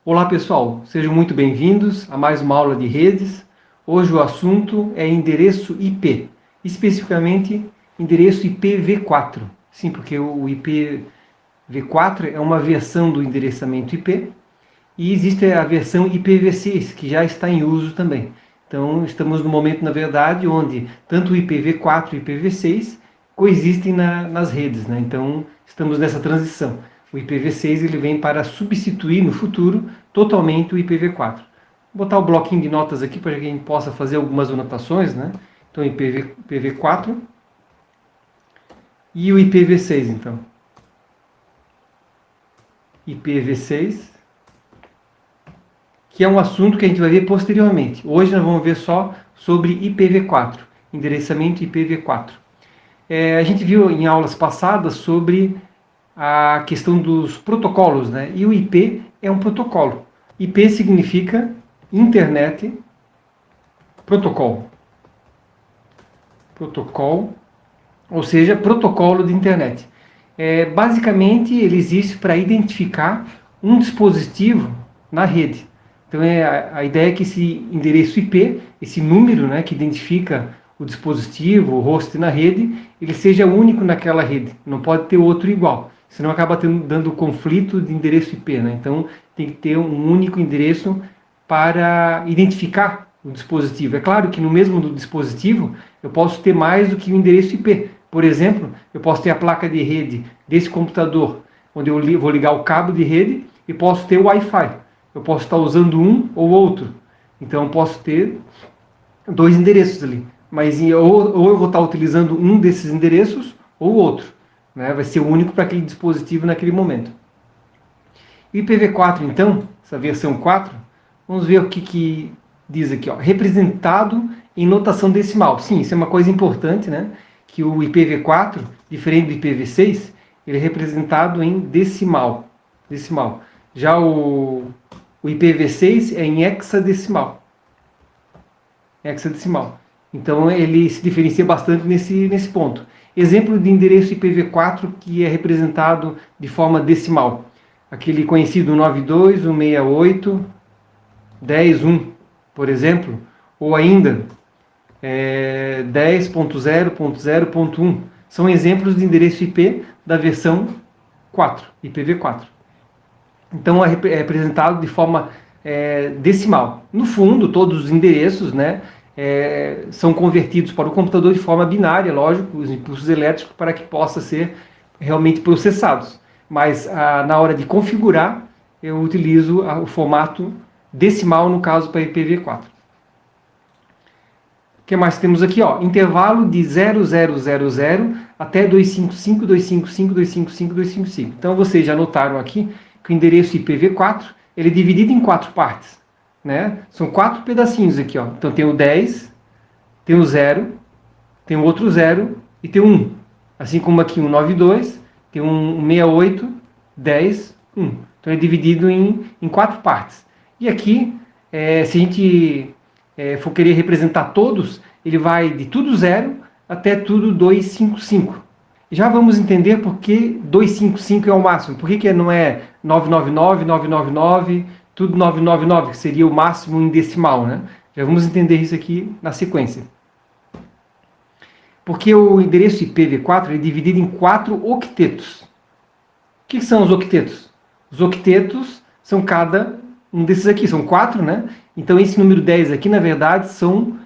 Olá pessoal, sejam muito bem-vindos a mais uma aula de redes. Hoje o assunto é endereço IP, especificamente endereço IPv4. Sim, porque o IPv4 é uma versão do endereçamento IP e existe a versão IPv6, que já está em uso também. Então estamos no momento, na verdade, onde tanto o IPv4 e o IPv6 coexistem nas redes, né? Então estamos nessa transição. O IPv6 ele vem para substituir no futuro totalmente o IPv4. Vou botar o bloquinho de notas aqui para que a gente possa fazer algumas anotações, né? Então IPv4 e o IPv6, então. IPv6, que é um assunto que a gente vai ver posteriormente. Hoje nós vamos ver só sobre IPv4, endereçamento IPv4. A gente viu em aulas passadas sobre a questão dos protocolos, né? E o IP é um protocolo. IP significa Internet Protocol. Protocol, ou seja, protocolo de internet. Basicamente, ele existe para identificar um dispositivo na rede. Então, a ideia é que esse endereço IP, esse número, né, que identifica o dispositivo, o host na rede, ele seja único naquela rede. Não pode ter outro igual, senão acaba dando conflito de endereço IP, né? Então, tem que ter um único endereço para identificar o dispositivo. É claro que no mesmo dispositivo eu posso ter mais do que um endereço IP. Por exemplo, eu posso ter a placa de rede desse computador, onde eu vou ligar o cabo de rede, e posso ter o Wi-Fi. Eu posso estar usando um ou outro. Então eu posso ter dois endereços ali. Mas ou eu vou estar utilizando um desses endereços ou outro, né? Vai ser o único para aquele dispositivo naquele momento. O IPv4, então, essa versão 4, vamos ver o que diz aqui, ó, representado em notação decimal. Sim, isso é uma coisa importante, né? Que o IPv4, diferente do IPv6, ele é representado em decimal. Já o IPv6 é em hexadecimal. Então ele se diferencia bastante nesse ponto. Exemplo de endereço IPv4 que é representado de forma decimal. Aquele conhecido 92.168.10.1, por exemplo, ou ainda 10.0.0.1. São exemplos de endereço IP da versão 4, IPv4. Então é representado de forma decimal. No fundo, todos os endereços, né, são convertidos para o computador de forma binária, lógico, os impulsos elétricos, para que possa ser realmente processados. Mas na hora de configurar, eu utilizo o formato decimal, no caso para IPv4. O que mais temos aqui? Ó, intervalo de 0000 até 255.255.255.255. Então vocês já notaram aqui que o endereço IPv4 ele é dividido em 4 partes, né? São 4 pedacinhos aqui, ó. Então tem o 10, tem o 0, tem o outro 0 e tem o 1. Assim como aqui o 92, tem um 68, 10, 1. Então é dividido em 4 partes. E aqui, se a gente for querer representar todos, ele vai de tudo 0 até tudo 255. Já vamos entender por que 255 é o máximo. Por que não é 999, 999, tudo 999, que seria o máximo em decimal, né? Já vamos entender isso aqui na sequência. Porque o endereço IPv4 é dividido em 4 octetos. O que são os octetos? Os octetos são cada um desses aqui, são 4, né? Então esse número 10 aqui, na verdade, são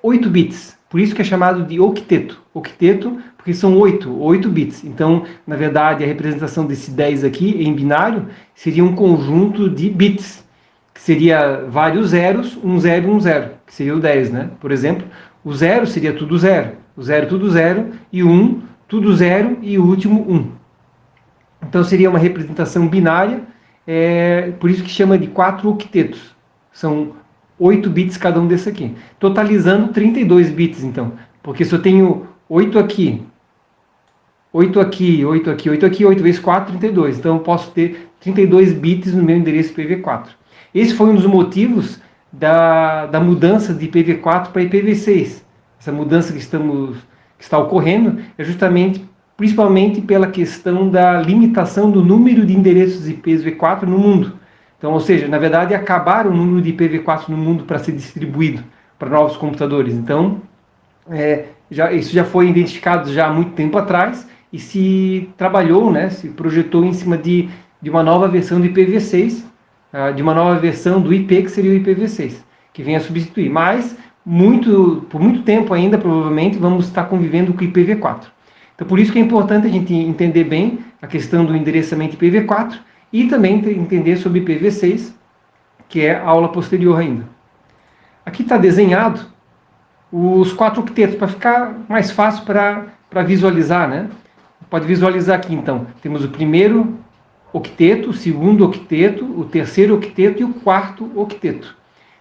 8 bits. Por isso que é chamado de octeto. Octeto, porque são 8 bits. Então, na verdade, a representação desse 10 aqui, em binário, seria um conjunto de bits, que seria vários zeros, 1 0 1 0, que seria o 10, né? Por exemplo, o 0 seria tudo 0, o 0 tudo 0, e o 1 tudo 0 e o último 1. Então seria uma representação binária, por isso que chama de 4 octetos. São 8 bits cada um desse aqui, totalizando 32 bits, então. Porque se eu tenho 8 aqui, 8 aqui, 8 aqui, 8 aqui, 8 vezes 4, 32. Então eu posso ter 32 bits no meu endereço IPv4. Esse foi um dos motivos da mudança de IPv4 para IPv6. Essa mudança que está ocorrendo é justamente, principalmente pela questão da limitação do número de endereços IPv4 no mundo. Então, ou seja, na verdade, acabaram o número de IPv4 no mundo para ser distribuído para novos computadores. Então, isso já foi identificado já há muito tempo atrás e se trabalhou, né, se projetou em cima de uma nova versão do IPv6, de uma nova versão do IP, que seria o IPv6, que vem a substituir. Mas, por muito tempo ainda, provavelmente, vamos estar convivendo com o IPv4. Então, por isso que é importante a gente entender bem a questão do endereçamento IPv4 e também entender sobre IPv6, que é a aula posterior ainda. Aqui está desenhado os 4 octetos, para ficar mais fácil para visualizar, né? Pode visualizar aqui, então. Temos o primeiro octeto, o segundo octeto, o terceiro octeto e o quarto octeto.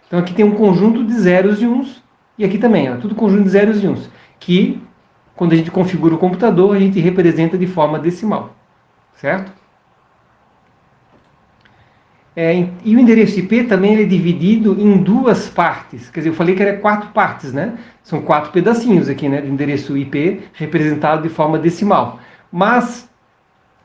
Então aqui tem um conjunto de zeros e uns, e aqui também, ó, tudo conjunto de zeros e uns, que quando a gente configura o computador, a gente representa de forma decimal, certo? E o endereço IP também ele é dividido em 2 partes. Quer dizer, eu falei que era 4 partes, né? São 4 pedacinhos aqui, né? Do endereço IP representado de forma decimal. Mas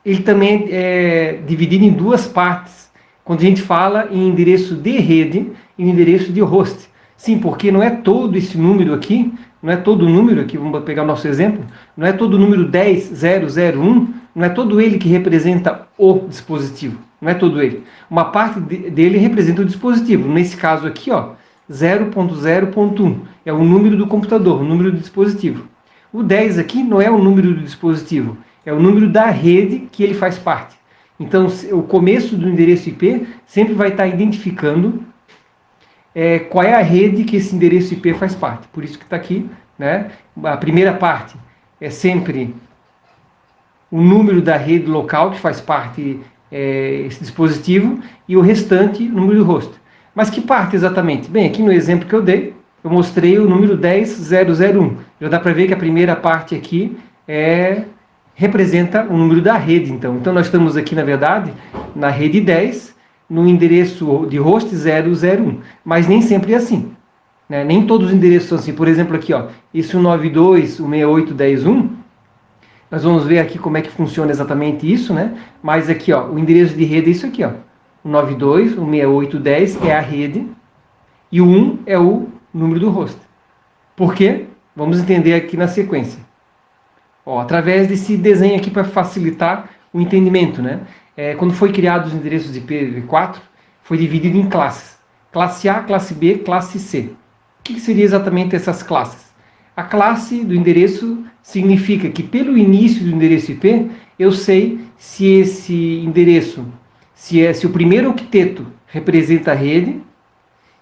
ele também é dividido em 2 partes. Quando a gente fala em endereço de rede e endereço de host. Sim, porque não é todo esse número aqui, não é todo o número aqui, vamos pegar o nosso exemplo, não é todo o número 10001, não é todo ele que representa o dispositivo. Não é todo ele. Uma parte dele representa o dispositivo. Nesse caso aqui, ó, 0.0.1 é o número do computador, o número do dispositivo. O 10 aqui não é o número do dispositivo, é o número da rede que ele faz parte. Então, o começo do endereço IP sempre vai estar identificando qual é a rede que esse endereço IP faz parte. Por isso que está aqui, né? A primeira parte é sempre o número da rede local que faz parte esse dispositivo, e o restante, o número do host. Mas que parte exatamente? Bem, aqui no exemplo que eu dei, eu mostrei o número 10001. Já dá para ver que a primeira parte aqui representa o número da rede. Então nós estamos aqui, na verdade, na rede 10, no endereço de host 001. Mas nem sempre é assim, né? Nem todos os endereços são assim. Por exemplo, aqui, ó, esse 192, 168.10.1, nós vamos ver aqui como é que funciona exatamente isso, né? Mas aqui, ó, o endereço de rede é isso aqui, ó. O 92, o 6810 é a rede e o 1 é o número do host. Por quê? Vamos entender aqui na sequência. Ó, através desse desenho aqui para facilitar o entendimento, né? Quando foi criado os endereços de IPv4, foi dividido em classes. Classe A, classe B, classe C. O que seria exatamente essas classes? A classe do endereço significa que pelo início do endereço IP, eu sei se esse endereço, se o primeiro octeto representa a rede,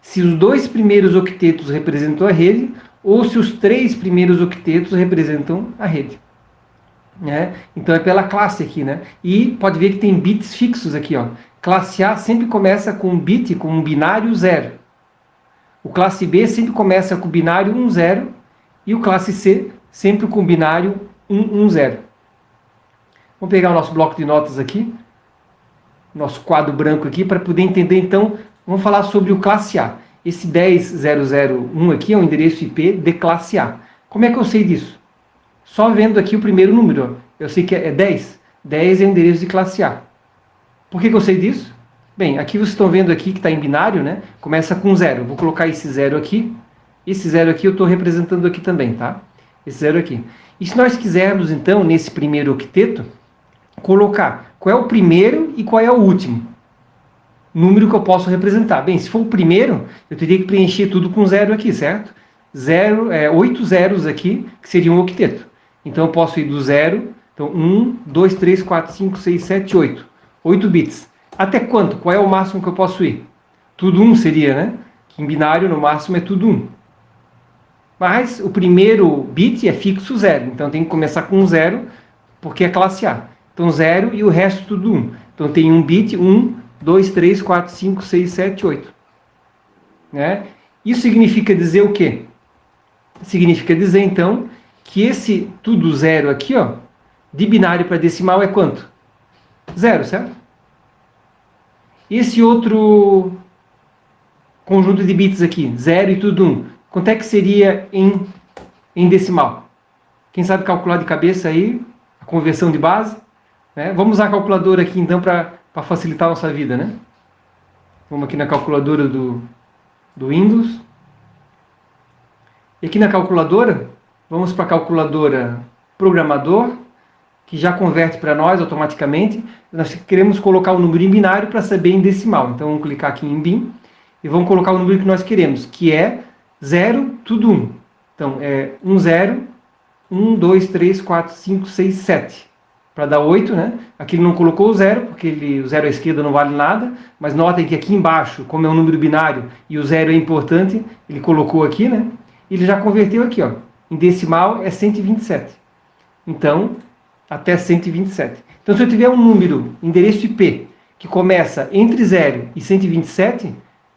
se os 2 primeiros octetos representam a rede, ou se os 3 primeiros octetos representam a rede. Então é pela classe aqui, né? E pode ver que tem bits fixos aqui, ó. Classe A sempre começa com um bit, com um binário 0. O classe B sempre começa com o binário 10 e o classe C sempre com o binário 110. Vamos pegar o nosso bloco de notas aqui, nosso quadro branco aqui, para poder entender. Então, vamos falar sobre o classe A. Esse 10.001 aqui é o endereço IP de classe A. Como é que eu sei disso? Só vendo aqui o primeiro número, eu sei que é 10. 10 é o endereço de classe A. Por que eu sei disso? Bem, aqui vocês estão vendo aqui que está em binário, né? Começa com 0. Vou colocar esse 0 aqui. Esse 0 aqui eu estou representando aqui também, tá? Esse 0 aqui. E se nós quisermos, então, nesse primeiro octeto, colocar qual é o primeiro e qual é o último número que eu posso representar. Bem, se for o primeiro, eu teria que preencher tudo com 0 aqui, certo? 8 zeros aqui, que seria um octeto. Então eu posso ir do 0, então 1, 2, 3, 4, 5, 6, 7, 8. 8 bits. Até quanto? Qual é o máximo que eu posso ir? Tudo 1 seria, né? Que em binário, no máximo, é tudo 1. Mas o primeiro bit é fixo 0. Então tem que começar com 0, porque é classe A. Então 0 e o resto tudo 1. Então tem um bit, 1, 2, 3, 4, 5, 6, 7, 8. Né? Isso significa dizer o quê? Significa dizer, então, que esse tudo 0 aqui, ó, de binário para decimal é quanto? 0, certo? Esse outro conjunto de bits aqui, 0 e tudo 1, quanto é que seria em decimal? Quem sabe calcular de cabeça aí, a conversão de base? Né? Vamos usar a calculadora aqui, então, para facilitar a nossa vida, né? Vamos aqui na calculadora do Windows. E aqui na calculadora, vamos para a calculadora programador, que já converte para nós automaticamente. Nós queremos colocar o número em binário para saber em decimal. Então vamos clicar aqui em BIM e vamos colocar o número que nós queremos, que é 0, tudo 1. Então é 1, 0, 1, 2, 3, 4, 5, 6, 7. Para dar 8, né? Aqui ele não colocou o 0, porque o 0 à esquerda não vale nada, mas notem que aqui embaixo, como é um número binário e o 0 é importante, ele colocou aqui, né? Ele já converteu aqui, ó. Em decimal é 127. Então, até 127. Então, se eu tiver um número, endereço IP, que começa entre 0 e 127,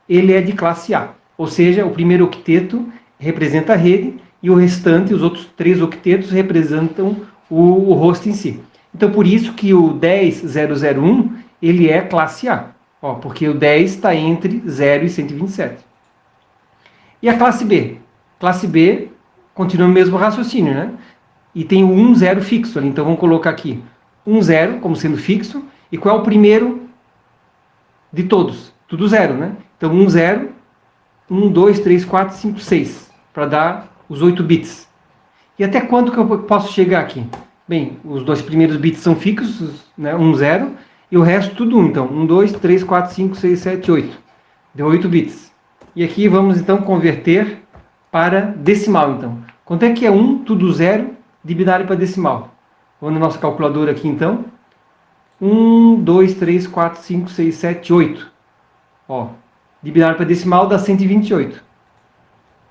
ele é de classe A. Ou seja, o primeiro octeto representa a rede e o restante, os outros 3 octetos, representam o host em si. Então, por isso que o 10001, ele é classe A. Ó, porque o 10 está entre 0 e 127. E a classe B? Classe B continua o mesmo raciocínio, né? E tem o 1, 0 fixo ali. Então vamos colocar aqui 1, 0 como sendo fixo. E qual é o primeiro de todos? Tudo 0, né? Então 1, 0, 1, 2, 3, 4, 5, 6. Para dar os 8 bits. E até quanto que eu posso chegar aqui? Bem, os 2 primeiros bits são fixos, né? 1, 0. E o resto tudo 1. Então 1, 2, 3, 4, 5, 6, 7, 8. Deu 8 bits. E aqui vamos então converter para decimal, então. Quanto é que é 1, tudo 0, de binário para decimal? Vamos na nossa calculadora aqui, então. 1, 2, 3, 4, 5, 6, 7, 8. Ó, de binário para decimal dá 128.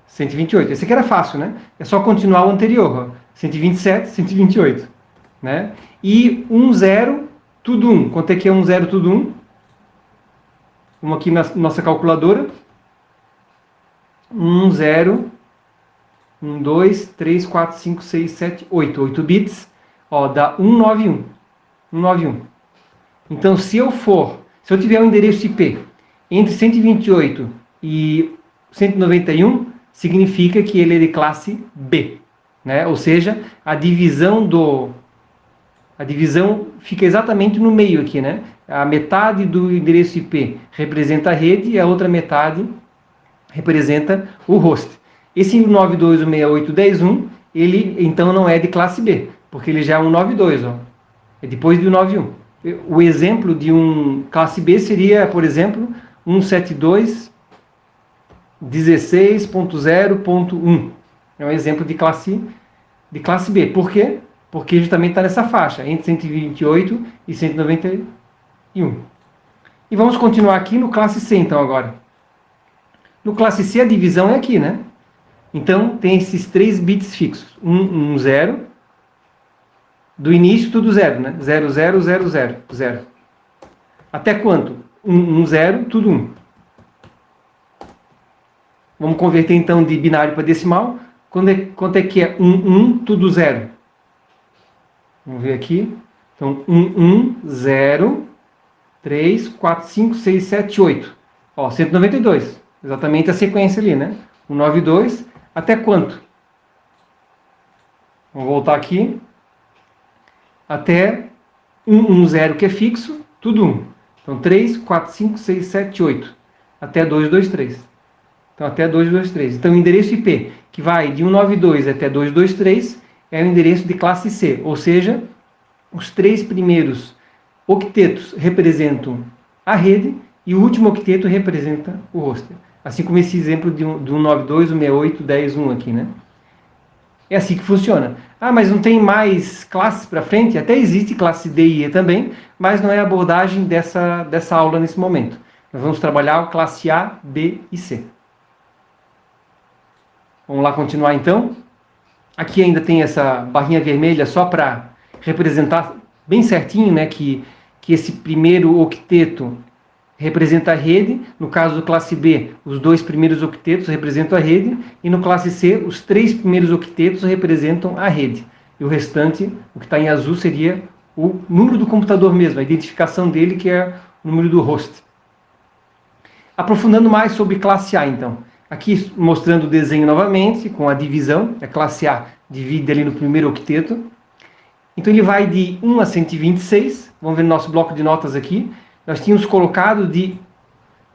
128. Esse aqui era fácil, né? É só continuar o anterior. Ó. 127, 128. Né? E 1, 0, tudo 1. Quanto é que é 1, 0, tudo 1? Vamos aqui na nossa calculadora. 1, 0, 1, 2, 3, 4, 5, 6, 7, 8. 8 bits. Ó, dá 191. 191. Então, se eu tiver um endereço IP entre 128 e 191, significa que ele é de classe B. Né? Ou seja, a divisão fica exatamente no meio aqui. Né? A metade do endereço IP representa a rede e a outra metade representa o host. Esse 192.168.10.1, ele então não é de classe B, porque ele já é um 92, ó. É depois do 91. O exemplo de um classe B seria, por exemplo, 172.16.0.1. É um exemplo de classe B. Por quê? Porque justamente está nessa faixa, entre 128 e 191. E vamos continuar aqui no classe C, então, agora. No classe C, a divisão é aqui, né? Então, tem esses 3 bits fixos. 1, 0. Do início, tudo 0, né? 0, 0, 0, 0, 0. Até quanto? 1, 0, tudo 1. Vamos converter, então, de binário para decimal. Quanto é que é 1, 1, tudo 0? Vamos ver aqui. Então, 1, 1, 0, 3, 4, 5, 6, 7, 8. Ó, 192. Exatamente a sequência ali, né? 192, até quanto? Vamos voltar aqui. Até 110, que é fixo, tudo 1. Então, 3, 4, 5, 6, 7, 8. Até 223. Então, até 223. Então, o endereço IP, que vai de 192 até 223, é o endereço de classe C. Ou seja, os 3 primeiros octetos representam a rede e o último octeto representa o hoster. Assim como esse exemplo do 192, 168, 10, 1 aqui, né? É assim que funciona. Ah, mas não tem mais classes para frente? Até existe classe D e E também, mas não é a abordagem dessa aula nesse momento. Nós vamos trabalhar a classe A, B e C. Vamos lá continuar então. Aqui ainda tem essa barrinha vermelha só para representar bem certinho, né, que esse primeiro octeto representa a rede. No caso do classe B, os 2 primeiros octetos representam a rede, e no classe C, os 3 primeiros octetos representam a rede. E o restante, o que está em azul, seria o número do computador mesmo, a identificação dele, que é o número do host. Aprofundando mais sobre classe A, então. Aqui mostrando o desenho novamente, com a divisão. A classe A divide ali no primeiro octeto. Então ele vai de 1 a 126. Vamos ver no nosso bloco de notas aqui. Nós tínhamos colocado de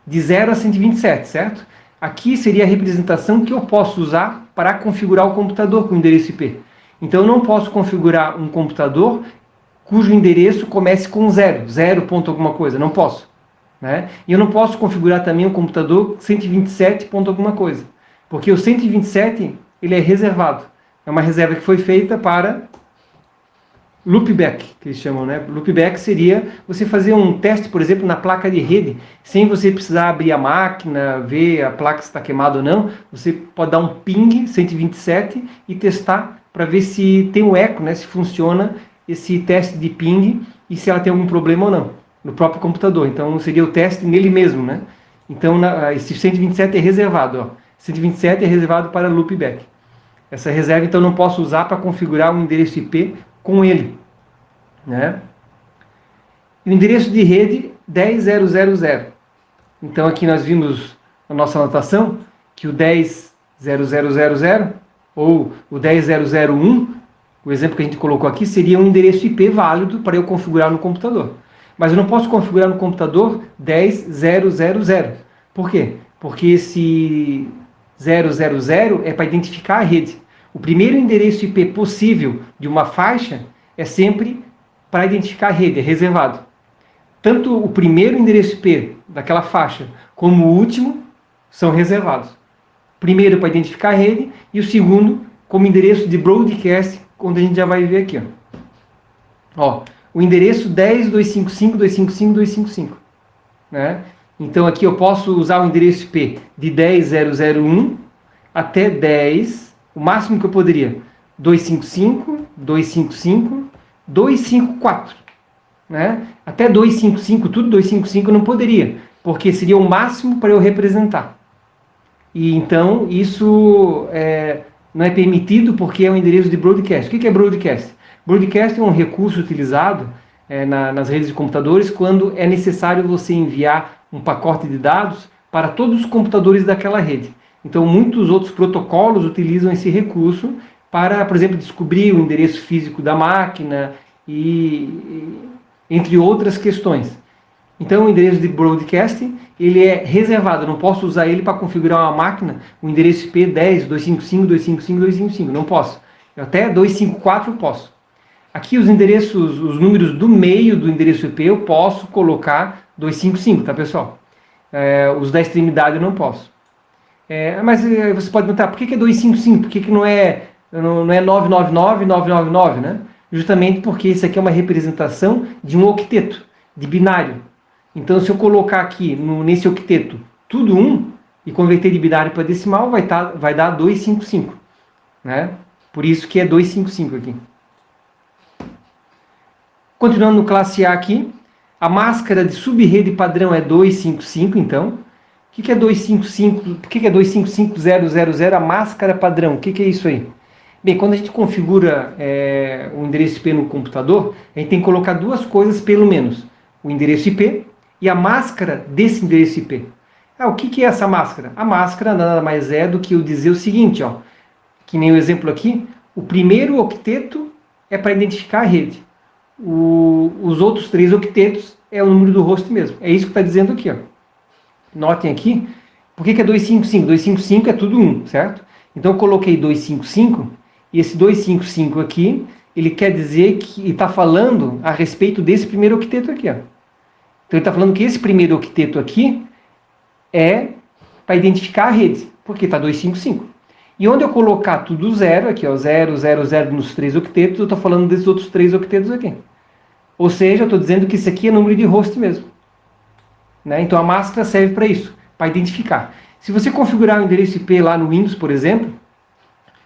de 0 a 127, certo? Aqui seria a representação que eu posso usar para configurar o computador com o endereço IP. Então eu não posso configurar um computador cujo endereço comece com 0, 0 ponto alguma coisa, não posso. Né? E eu não posso configurar também um computador 127 ponto alguma coisa, porque o 127 ele é reservado. É uma reserva que foi feita para loopback, que eles chamam, né? Loopback seria você fazer um teste, por exemplo, na placa de rede, sem você precisar abrir a máquina, ver a placa se está queimada ou não. Você pode dar um ping 127 e testar para ver se tem um eco, né? Se funciona esse teste de ping e se ela tem algum problema ou não, no próprio computador. Então seria o teste nele mesmo, né? Então esse 127 é reservado, ó. 127 é reservado para loopback. Essa reserva, então, não posso usar para configurar um endereço IP com ele. Né? E o endereço de rede 10.0.0.0. Então, aqui nós vimos na nossa anotação que o 10.0.0.0.0 ou o 10.0.0.1, o exemplo que a gente colocou aqui, seria um endereço IP válido para eu configurar no computador. Mas eu não posso configurar no computador 10.0.0.0. Por quê? Porque esse 000 é para identificar a rede. O primeiro endereço IP possível de uma faixa é sempre para identificar a rede, é reservado. Tanto o primeiro endereço IP daquela faixa como o último são reservados. Primeiro para identificar a rede e o segundo como endereço de broadcast, onde a gente já vai ver aqui. Ó, o endereço 10.255.255.255. Né? Então aqui eu posso usar o endereço IP de 10.0.0.1 até 10, o máximo que eu poderia, 255, 255, 254. Né? Até 255, tudo 255 eu não poderia, porque seria o máximo para eu representar. E então isso não é permitido porque é um endereço de broadcast. O que é broadcast? Broadcast é um recurso utilizado nas redes de computadores quando é necessário você enviar um pacote de dados para todos os computadores daquela rede. Então, muitos outros protocolos utilizam esse recurso para, por exemplo, descobrir o endereço físico da máquina e entre outras questões. Então, o endereço de broadcast ele é reservado. Eu não posso usar ele para configurar uma máquina, o endereço IP 10.255.255.255. Não posso. Até 254 eu posso. Aqui os endereços, os números do meio do endereço IP eu posso colocar 255, tá, pessoal? Os da extremidade eu não posso. Mas você pode perguntar, por que é 255? Por que não é 999, 999, né? Justamente porque isso aqui é uma representação de um octeto, de binário. Então, se eu colocar aqui nesse octeto tudo 1 e converter de binário para decimal, vai dar 255. Né? Por isso que é 255 aqui. Continuando no classe A aqui, a máscara de subrede padrão é 255, então. O que é 255? Por que é 255.000, a máscara padrão? O que é isso aí? Bem, quando a gente configura o endereço IP no computador, a gente tem que colocar duas coisas pelo menos. O endereço IP e a máscara desse endereço IP. O que é essa máscara? A máscara nada mais é do que eu dizer o seguinte, ó, que nem o exemplo aqui, o primeiro octeto é para identificar a rede. Os outros 3 octetos é o número do host mesmo. É isso que está dizendo aqui. Ó. Notem aqui, por que é 255? 255 é tudo 1, certo? Então eu coloquei 255, e esse 255 aqui, ele quer dizer que está falando a respeito desse primeiro octeto aqui. Ó. Então ele está falando que esse primeiro octeto aqui é para identificar a rede, porque está 255. E onde eu colocar tudo 0, aqui, ó, 0, 0, 0 nos 3 octetos, eu estou falando desses outros 3 octetos aqui. Ou seja, eu estou dizendo que isso aqui é número de host mesmo. Né? Então a máscara serve para isso, para identificar. Se você configurar o endereço IP lá no Windows, por exemplo,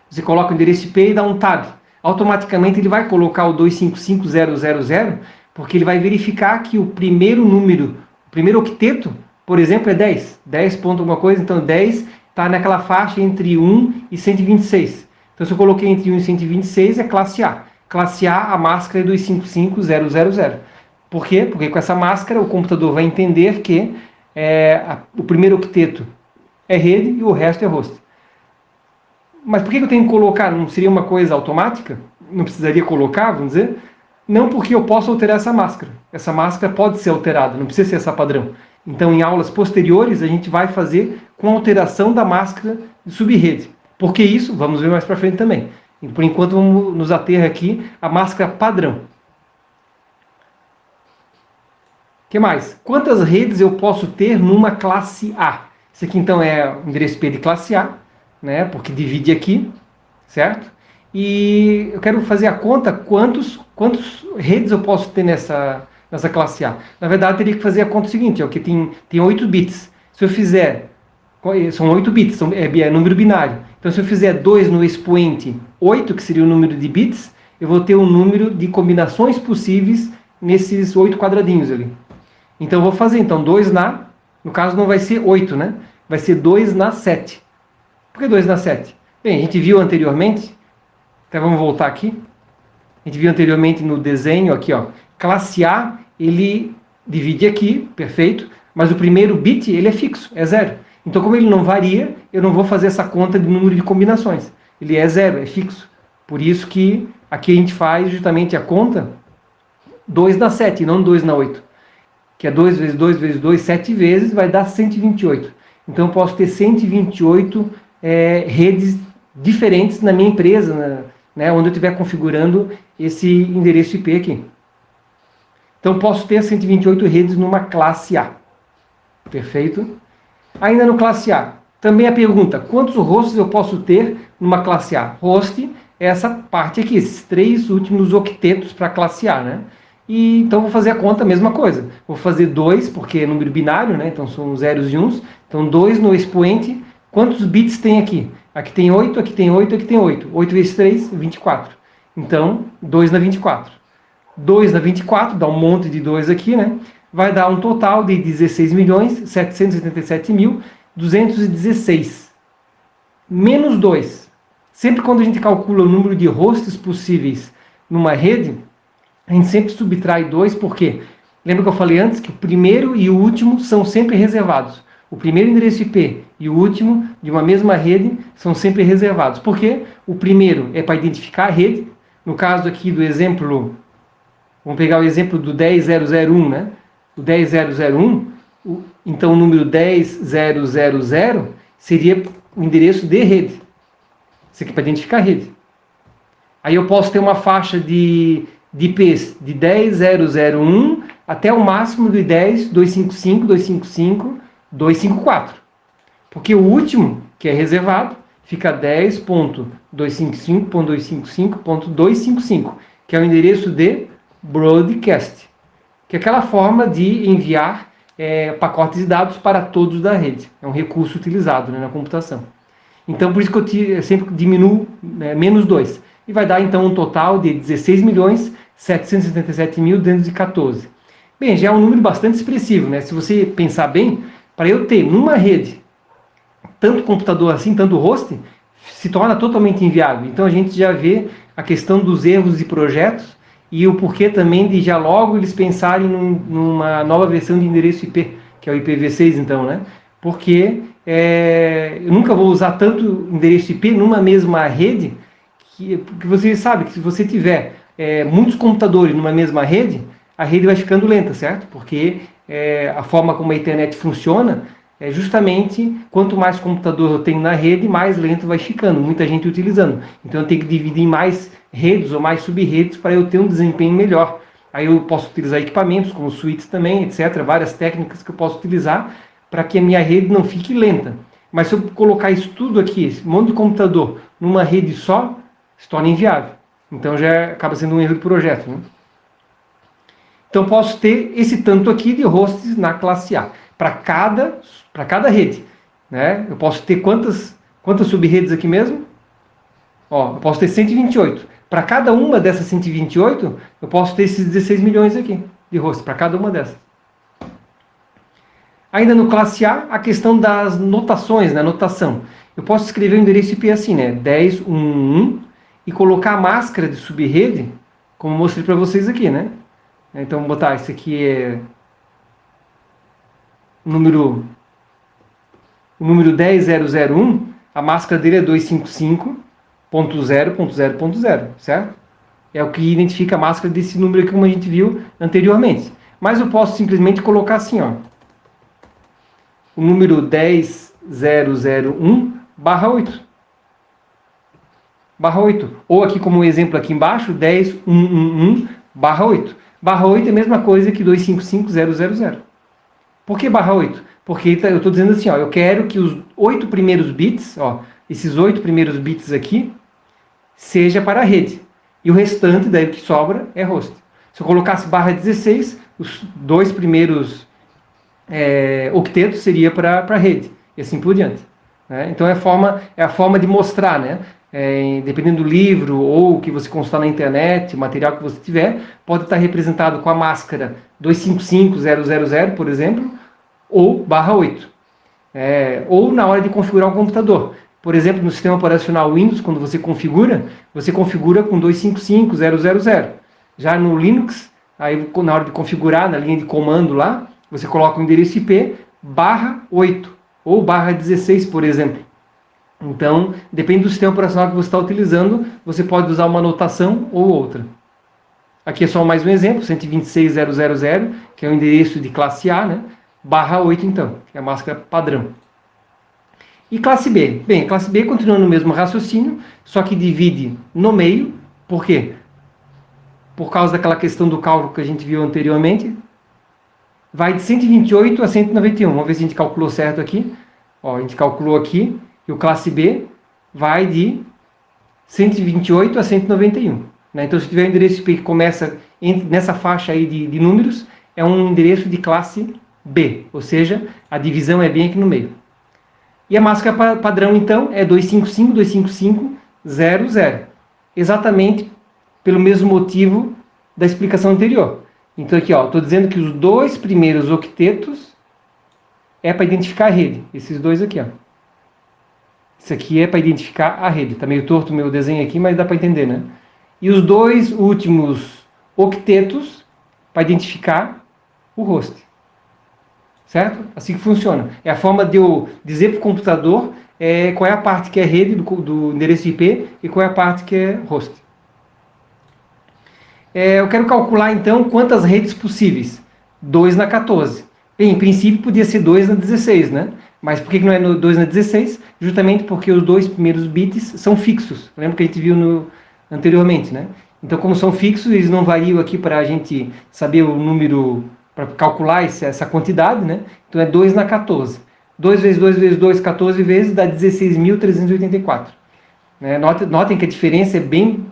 você coloca o endereço IP e dá um tab. Automaticamente ele vai colocar o 255.000, porque ele vai verificar que o primeiro número, o primeiro octeto, por exemplo, é 10. 10 ponto alguma coisa, então 10 está naquela faixa entre 1 e 126. Então se eu coloquei entre 1 e 126 é classe A. Classe A, a máscara é 255.000. Por quê? Porque com essa máscara o computador vai entender que o primeiro octeto é rede e o resto é host. Mas por que eu tenho que colocar? Não seria uma coisa automática? Não precisaria colocar, vamos dizer? Não, porque eu posso alterar essa máscara. Essa máscara pode ser alterada, não precisa ser essa padrão. Então, em aulas posteriores, a gente vai fazer com alteração da máscara de subrede. Por que isso? Vamos ver mais para frente também. E, por enquanto, vamos nos ater aqui à máscara padrão. O que mais? Quantas redes eu posso ter numa classe A? Esse aqui, então, é o endereço IP de classe A, né? Porque divide aqui, certo? E eu quero fazer a conta quantos redes eu posso ter nessa classe A. Na verdade, eu teria que fazer a conta seguinte, ó, que tem 8 bits. Se eu fizer, são 8 bits, é número binário. Então, se eu fizer 2 no expoente 8, que seria o número de bits, eu vou ter um número de combinações possíveis nesses 8 quadradinhos ali. Então, eu vou fazer 2 no caso não vai ser 8, né? Vai ser 2 na 7. Por que 2 na 7? Bem, a gente viu anteriormente, até vamos voltar aqui, a gente viu anteriormente no desenho aqui, ó, classe A, ele divide aqui, perfeito, mas o primeiro bit, ele é fixo, é 0. Então, como ele não varia, eu não vou fazer essa conta de número de combinações. Ele é 0, é fixo. Por isso que aqui a gente faz justamente a conta 2 na 7, não 2 na 8. Que é 2 vezes 2 vezes 2, 7 vezes, vai dar 128. Então, eu posso ter 128 redes diferentes na minha empresa, né, onde eu estiver configurando esse endereço IP aqui. Então, posso ter 128 redes numa classe A. Perfeito? Ainda no classe A, também a pergunta, quantos hosts eu posso ter numa classe A? Host é essa parte aqui, esses 3 últimos octetos para a classe A, né? E, então, vou fazer a conta, a mesma coisa. Vou fazer 2, porque é número binário, né? Então, são zeros e uns. Então, 2 no expoente. Quantos bits tem aqui? Aqui tem 8, aqui tem 8, aqui tem 8. 8 vezes 3, 24. Então, 2 na 24. 2 na 24, dá um monte de 2 aqui, né? Vai dar um total de 16.787.216. Menos 2. Sempre quando a gente calcula o número de hosts possíveis numa rede, a gente sempre subtrai 2, porque lembra que eu falei antes que o primeiro e o último são sempre reservados. O primeiro endereço IP e o último de uma mesma rede são sempre reservados. Por quê? O primeiro é para identificar a rede. No caso aqui do exemplo, vamos pegar o exemplo do 10.001, né? O 10.001, então o número 10.000 seria o endereço de rede. Isso aqui é para identificar a rede. Aí eu posso ter uma faixa de IPs de 10.001 até o máximo de 10.255, 255, 254. Porque o último, que é reservado, fica 10.255.255.255, que é o endereço de broadcast, que é aquela forma de enviar pacotes de dados para todos da rede. É um recurso utilizado, né, na computação. Então, por isso que eu sempre diminuo menos 2. E vai dar, então, um total de 16.777.214. Bem, já é um número bastante expressivo, né? Se você pensar bem, para eu ter numa rede tanto computador assim, tanto host, se torna totalmente inviável. Então, a gente já vê a questão dos erros de projetos e o porquê também de já logo eles pensarem numa nova versão de endereço IP, que é o IPv6, então, né? Porque eu nunca vou usar tanto endereço IP numa mesma rede, porque você sabe que se você tiver muitos computadores numa mesma rede, a rede vai ficando lenta, certo? Porque a forma como a internet funciona é justamente quanto mais computador eu tenho na rede, mais lento vai ficando, muita gente utilizando. Então eu tenho que dividir em mais redes ou mais sub-redes para eu ter um desempenho melhor. Aí eu posso utilizar equipamentos como switches também, etc. Várias técnicas que eu posso utilizar para que a minha rede não fique lenta. Mas se eu colocar isso tudo aqui, esse monte de computador, numa rede só, se torna inviável. Então já acaba sendo um erro de projeto, né? Então posso ter esse tanto aqui de hosts na classe A, para cada rede, né? Eu posso ter quantas sub-redes aqui mesmo? Ó, eu posso ter 128. Para cada uma dessas 128, eu posso ter esses 16 milhões aqui de hosts, para cada uma dessas. Ainda no classe A, a questão das notações, né? Notação. Eu posso escrever o endereço IP assim, né? 10.1.1 e colocar a máscara de sub-rede, como eu mostrei para vocês aqui, né? Então, vou botar, esse aqui é o número 10.001, a máscara dele é 255.0.0.0, certo? É o que identifica a máscara desse número aqui, como a gente viu anteriormente. Mas eu posso simplesmente colocar assim, ó. o número 10001 barra 8. Barra 8. Ou aqui como exemplo aqui embaixo, 10111 barra 8. Barra 8 é a mesma coisa que 255000. Por que barra 8? Porque eu estou dizendo assim, ó, eu quero que os 8 primeiros bits, ó, esses 8 primeiros bits aqui, seja para a rede. E o restante, daí o que sobra, é host. Se eu colocasse barra 16, os 2 primeiros octetos seria para a rede. E assim por diante. Né? Então é a forma de mostrar, né? Dependendo do livro ou que você consultar na internet, o material que você tiver, pode estar representado com a máscara 255000, por exemplo, ou barra 8. Ou na hora de configurar um computador. Por exemplo, no sistema operacional Windows, quando você configura com 255000. Já no Linux, aí na hora de configurar, na linha de comando lá, você coloca o endereço IP barra 8 ou barra 16, por exemplo. Então, depende do sistema operacional que você está utilizando, você pode usar uma notação ou outra. Aqui é só mais um exemplo, 126000, que é o endereço de classe A, né? Barra 8 então, que é a máscara padrão. E classe B? Bem, classe B continua no mesmo raciocínio, só que divide no meio. Por quê? Por causa daquela questão do cálculo que a gente viu anteriormente. Vai de 128 a 191. Vamos ver se a gente calculou certo aqui. Ó, a gente calculou aqui. E o classe B vai de 128 a 191. Né? Então, se tiver um endereço IP que começa nessa faixa aí de números, é um endereço de classe B. Ou seja, a divisão é bem aqui no meio. E a máscara padrão, então, é 255.255.00. Exatamente pelo mesmo motivo da explicação anterior. Então, aqui, estou dizendo que os 2 primeiros octetos é para identificar a rede. Esses 2 aqui, ó. Isso aqui é para identificar a rede. Está meio torto o meu desenho aqui, mas dá para entender, né? E os 2 últimos octetos para identificar o host. Certo? Assim que funciona. É a forma de eu dizer para o computador qual é a parte que é rede do endereço IP e qual é a parte que é host. Eu quero calcular, então, quantas redes possíveis. 2 na 14. Bem, em princípio, podia ser 2 na 16, né? Mas por que não é 2 na 16? Justamente porque os 2 primeiros bits são fixos. Lembra que a gente viu anteriormente, né? Então, como são fixos, eles não variam aqui para a gente saber o número, para calcular essa quantidade, né? Então, é 2 na 14. 2 vezes 2 vezes 2, 14 vezes, dá 16.384. Notem que a diferença é bem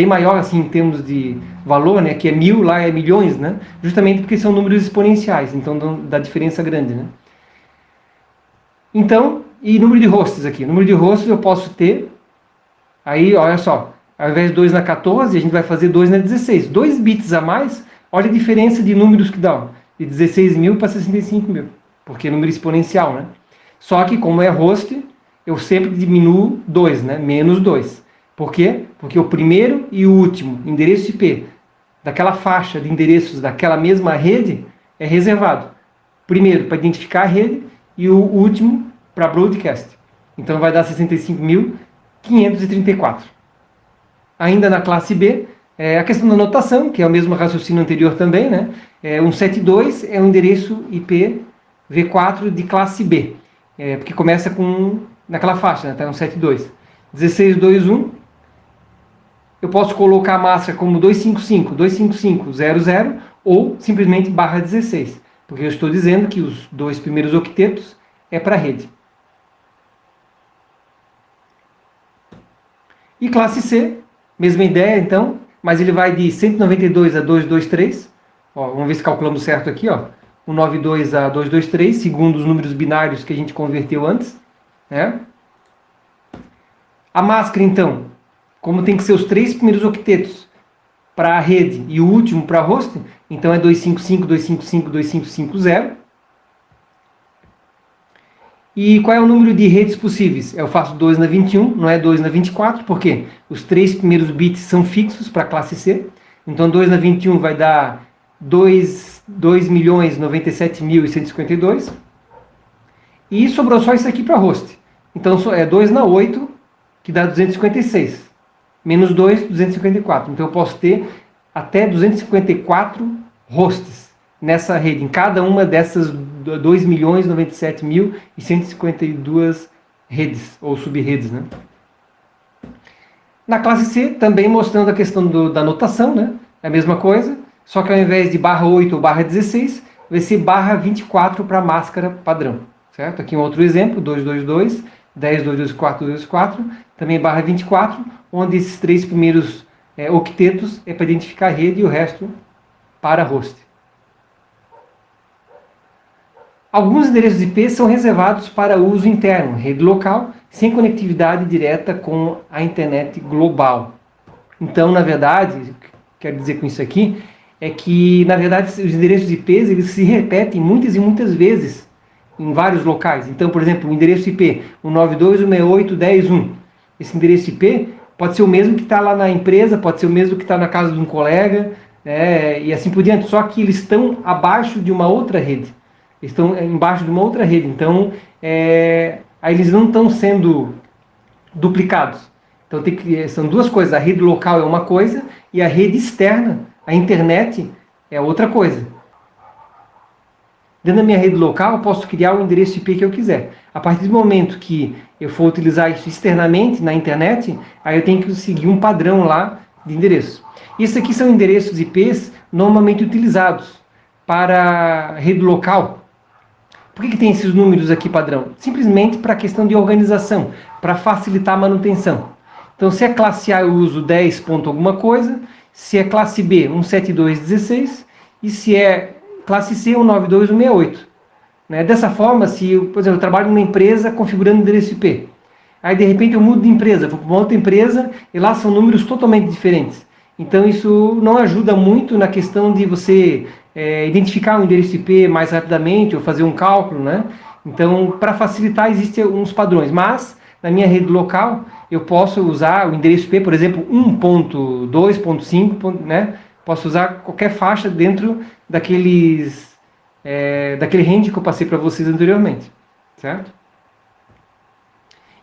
maior assim em termos de valor, né? Que é 1000, lá é milhões, né? Justamente porque são números exponenciais, então dá diferença grande, né? Então, e número de hosts aqui? Número de hosts eu posso ter, aí olha só, ao invés de 2 na 14, a gente vai fazer 2 na 16. 2 bits a mais, olha a diferença de números que dá, de 16.000 para 65.000, porque é número exponencial, né? Só que como é host, eu sempre diminuo 2, né? Menos 2. Por quê? Porque o primeiro e o último endereço IP daquela faixa de endereços daquela mesma rede é reservado. Primeiro para identificar a rede e o último para broadcast. Então vai dar 65.534. Ainda na classe B, a questão da notação, que é o mesmo raciocínio anterior também, né? 172 é um endereço IP V4 de classe B, porque começa naquela faixa, né? Tá 172. 1621 eu posso colocar a máscara como 255.255.00 ou simplesmente barra 16, porque eu estou dizendo que os 2 primeiros octetos é para a rede. E classe C, mesma ideia então, mas ele vai de 192 a 223. Vamos ver se calculamos certo aqui. 192 a 223, segundo os números binários que a gente converteu antes. Né? A máscara, então, como tem que ser os 3 primeiros octetos para a rede e o último para a host, então é 255.255.255.0. E qual é o número de redes possíveis? Eu faço 2 na 21, não é 2 na 24, porque os 3 primeiros bits são fixos para a classe C. Então 2 na 21 vai dar 2.097.152. E sobrou só isso aqui para host. Então é 2 na 8, que dá 256. Menos 2, 254. Então eu posso ter até 254 hosts. nessa rede, em cada uma dessas 2.097.152 redes, ou sub-redes, né? Na classe C, também mostrando a questão da notação, né? É a mesma coisa, só que ao invés de /8 ou /16, vai ser /24 para a máscara padrão, certo? Aqui um outro exemplo, 222, 10.224.224, também /24, onde esses 3 primeiros octetos é para identificar a rede e o resto para host. Alguns endereços IP são reservados para uso interno, rede local, sem conectividade direta com a internet global. Então, na verdade, o que quero dizer com isso aqui é que, na verdade, os endereços IPs eles se repetem muitas e muitas vezes em vários locais. Então, por exemplo, o endereço IP 192.168.10.1. Esse endereço IP pode ser o mesmo que está lá na empresa, pode ser o mesmo que está na casa de um colega, e assim por diante, só que eles estão abaixo de uma outra rede. Estão embaixo de uma outra rede, então aí eles não estão sendo duplicados. Então são duas coisas, a rede local é uma coisa e a rede externa, a internet, é outra coisa. Dentro da minha rede local, eu posso criar o endereço IP que eu quiser. A partir do momento que eu for utilizar isso externamente na internet, aí eu tenho que seguir um padrão lá de endereço. Isso aqui são endereços IPs normalmente utilizados para rede local. Por que tem esses números aqui padrão? Simplesmente para a questão de organização, para facilitar a manutenção. Então, se é classe A eu uso 10 ponto alguma coisa, se é classe B 172.16 e se é classe C 192.168. Dessa forma, se eu, por exemplo, eu trabalho numa empresa configurando endereço IP, aí de repente eu mudo de empresa, vou para uma outra empresa e lá são números totalmente diferentes. Então isso não ajuda muito na questão de você identificar um endereço IP mais rapidamente ou fazer um cálculo, né? Então, para facilitar, existem uns padrões, mas na minha rede local eu posso usar o endereço IP, por exemplo, 1.2.5, né? Posso usar qualquer faixa dentro daquele range que eu passei para vocês anteriormente, certo?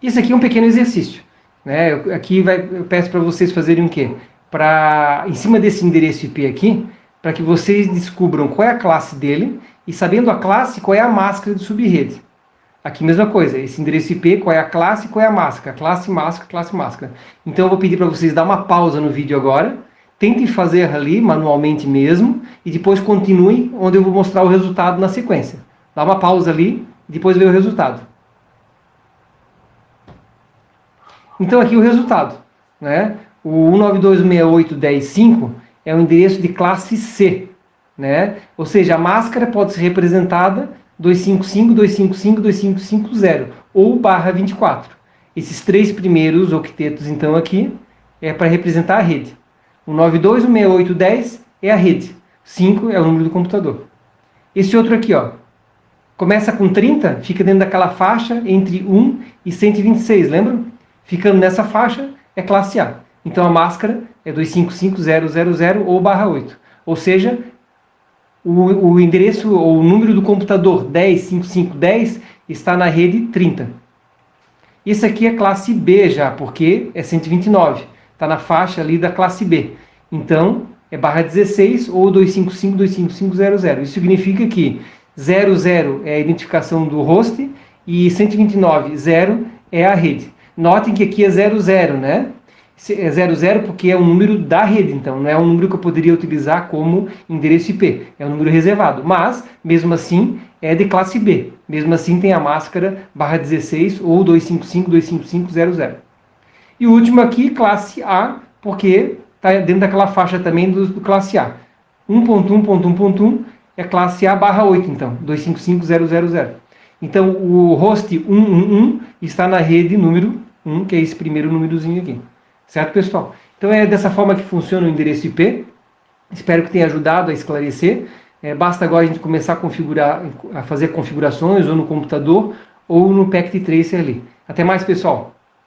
Isso aqui é um pequeno exercício, né? Eu peço para vocês fazerem o quê? Em cima desse endereço IP aqui, para que vocês descubram qual é a classe dele e, sabendo a classe, qual é a máscara de subrede. Aqui mesma coisa, esse endereço IP, qual é a classe e qual é a máscara. Classe, máscara, classe, máscara. Então eu vou pedir para vocês dar uma pausa no vídeo agora, tentem fazer ali manualmente mesmo e depois continuem onde eu vou mostrar o resultado na sequência. Dá uma pausa ali e depois vê o resultado. Então aqui o resultado, né? O 192.168.10.5 é um endereço de classe C, né? Ou seja, a máscara pode ser representada 255, 255, 2550 ou /24. Esses 3 primeiros octetos, então, aqui é para representar a rede. O 92.168.10 é a rede. 5 é o número do computador. Esse outro aqui, ó, começa com 30, fica dentro daquela faixa entre 1 e 126, lembram? Ficando nessa faixa é classe A. Então a máscara é 255.000 ou /8. Ou seja, o endereço ou o número do computador 10.55.10 está na rede 30. Isso aqui é classe B já, porque é 129. Está na faixa ali da classe B. Então é /16 ou 255.255.00. Isso significa que 00 é a identificação do host e 129.0 é a rede. Notem que aqui é 00, né? É 00 porque é o número da rede, então não é um número que eu poderia utilizar como endereço IP, é um número reservado, mas mesmo assim é de classe B, mesmo assim tem a máscara /16 ou 255.255.00. E o último aqui, classe A, porque está dentro daquela faixa também do classe A. 1.1.1.1 é classe A /8, então, 255.000. Então o host 111 está na rede número 1, que é esse primeiro númerozinho aqui. Certo, pessoal? Então é dessa forma que funciona o endereço IP. Espero que tenha ajudado a esclarecer. Basta agora a gente começar a fazer configurações ou no computador ou no Packet Tracer ali. Até mais, pessoal!